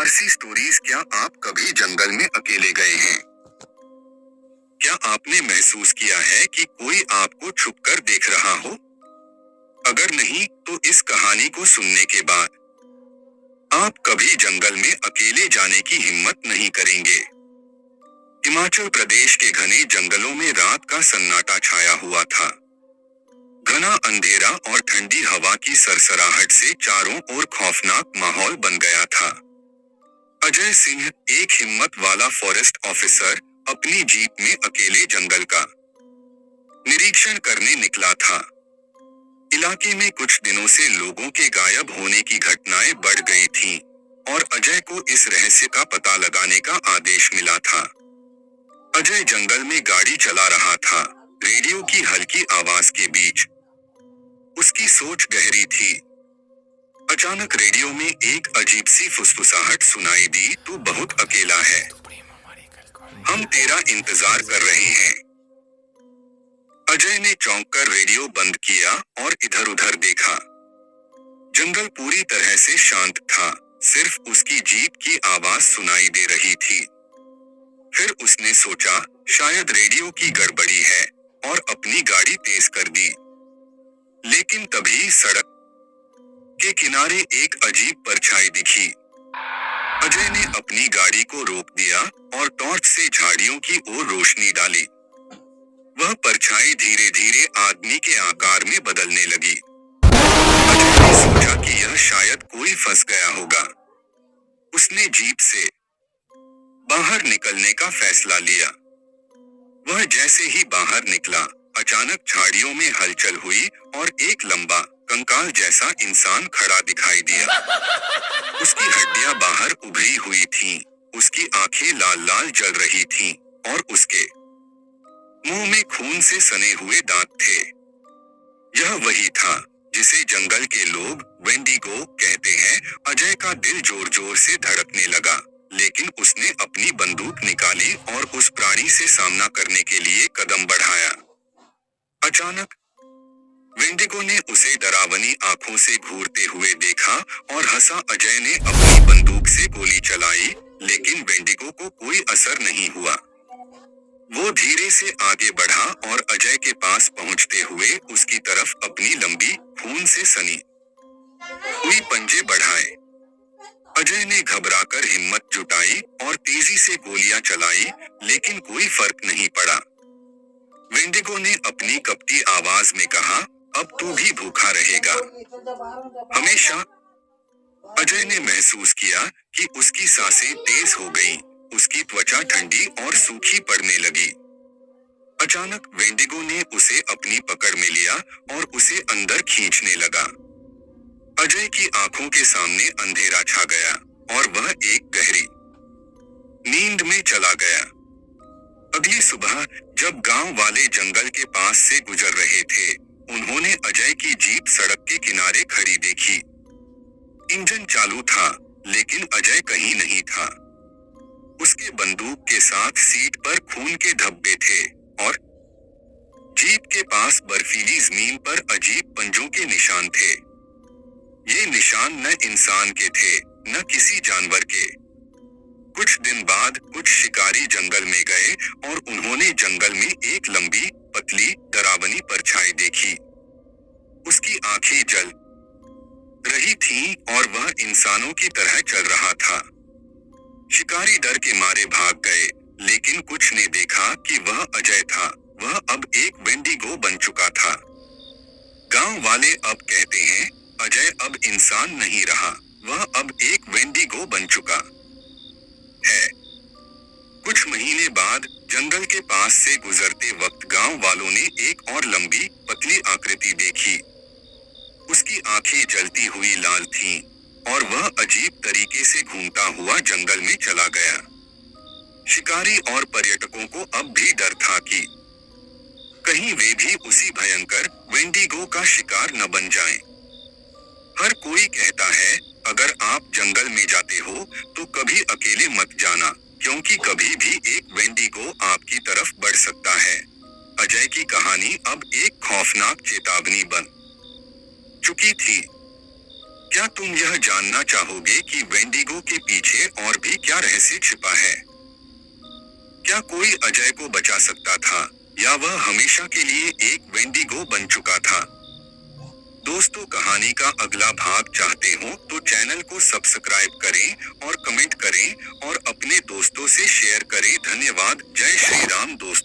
RC stories. क्या आप कभी जंगल में अकेले गए हैं? क्या आपने महसूस किया है कि कोई आपको छुपकर देख रहा हो? अगर नहीं, तो इस कहानी को सुनने के बाद आप कभी जंगल में अकेले जाने की हिम्मत नहीं करेंगे। हिमाचल प्रदेश के घने जंगलों में रात का सन्नाटा छाया हुआ था। घना अंधेरा और ठंडी हवा की सरसराहट से चारों ओर खौफनाक माहौल बन गया था। अजय सिंह, एक हिम्मत वाला फॉरेस्ट ऑफिसर, अपनी जीप में अकेले जंगल का निरीक्षण करने निकला था। इलाके में कुछ दिनों से लोगों के गायब होने की घटनाएं बढ़ गई थीं, और अजय को इस रहस्य का पता लगाने का आदेश मिला था। अजय जंगल में गाड़ी चला रहा था, रेडियो की हल्की आवाज के बीच। उसकी सोच गहरी थी। अचानक रेडियो में एक अजीब सी फुसफुसाहट सुनाई दी, तू बहुत अकेला है, हम तेरा इंतजार कर रहे हैं। अजय ने चौंक कर रेडियो बंद किया और इधर उधर देखा। जंगल पूरी तरह से शांत था, सिर्फ उसकी जीप की आवाज सुनाई दे रही थी। फिर उसने सोचा, शायद रेडियो की गड़बड़ी है, और अपनी गाड़ी तेज कर दी। लेकिन तभी सड़क के किनारे एक अजीब परछाई दिखी। अजय ने अपनी गाड़ी को रोक दिया और टॉर्च से झाड़ियों की ओर रोशनी डाली। वह परछाई धीरे धीरे आदमी के आकार में बदलने लगी। अजय ने सोचा कि यह शायद कोई फंस गया होगा। उसने जीप से बाहर निकलने का फैसला लिया। वह जैसे ही बाहर निकला, अचानक झाड़ियों में हलचल हुई और एक लंबा, कंकाल जैसा इंसान खड़ा दिखाई दिया। उसकी हड्डियां बाहर उभरी हुई थीं, उसकी आंखें लाल लाल जल रही थीं, और उसके मुंह में खून से सने हुए दांत थे। यह वही था जिसे जंगल के लोग वेंडिगो कहते हैं। अजय का दिल जोर जोर से धड़कने लगा, लेकिन उसने अपनी बंदूक निकाली और उस प्राणी से सामना करने के लिए कदम बढ़ाया। अचानक वेंडिगो ने उसे डरावनी आंखों से घूरते हुए देखा और हंसा। अजय ने अपनी बंदूक से गोली चलाई, लेकिन वेंडिगो को कोई असर नहीं हुआ। वो धीरे से आगे बढ़ा और अजय के पास पहुंचते हुए उसकी तरफ अपनी लंबी, खून से सनी हुई पंजे बढ़ाए। अजय ने घबराकर हिम्मत जुटाई और तेजी से गोलियां चलाई, लेकिन कोई फर्क नहीं पड़ा। वेंडिगो ने अपनी कपटी आवाज में कहा, अब तू भी भूखा रहेगा, हमेशा। अजय ने महसूस किया कि उसकी सांसें तेज हो गईं, उसकी त्वचा ठंडी और सूखी पड़ने लगी। अचानक वेंडिगो ने उसे अपनी पकड़ में लिया और उसे अंदर खींचने लगा। अजय की आंखों के सामने अंधेरा छा गया और वह एक गहरी नींद में चला गया। अगली सुबह जब गांव वाले जंगल के पास से गुजर रहे थे, उन्होंने अजय की जीप सड़क के किनारे खड़ी देखी। इंजन चालू था, लेकिन अजय कहीं नहीं था। उसके बंदूक के साथ सीट पर खून के धब्बे थे, और जीप के पास बर्फीली जमीन पर अजीब पंजों के निशान थे। ये निशान न इंसान के थे, न किसी जानवर के। कुछ दिन बाद कुछ शिकारी जंगल में गए और उन्होंने जंगल में एक लंबी, पतली, डरावनी परछाई देखी। उसकी आंखें जल रही थीं और वह इंसानों की तरह चल रहा था। शिकारी डर के मारे भाग गए, लेकिन कुछ ने देखा कि वह अजय था। वह अब एक वेंडिगो बन चुका था। गांव वाले अब कहते हैं, अजय अब इंसान नहीं रहा, वह अब एक वेंडिगो बन चुका है। कुछ महीने बाद जंगल के पास से गुजरते वक्त गांव वालों ने एक और लंबी, पतली आकृति देखी। उसकी आंखें जलती हुई लाल थीं, और वह अजीब तरीके से घूमता हुआ जंगल में चला गया। शिकारी और पर्यटकों को अब भी डर था कि कहीं वे भी उसी भयंकर वेंडिगो का शिकार न बन जाएं। हर कोई कहता है, अगर आप जंगल में जाते हो तो कभी अकेले मत जाना, क्योंकि कभी भी एक वेंडिगो आपकी तरफ बढ़ सकता है। अजय की कहानी अब एक खौफनाक चेतावनी बन चुकी थी। क्या तुम यह जानना चाहोगे कि वेंडिगो के पीछे और भी क्या रहस्य छिपा है? क्या कोई अजय को बचा सकता था, या वह हमेशा के लिए एक वेंडिगो बन चुका था? दोस्तों, कहानी का अगला भाग चाहते हो तो चैनल को सब्सक्राइब करें और कमेंट करें और अपने दोस्तों से शेयर करें। धन्यवाद। जय श्री राम दोस्तों।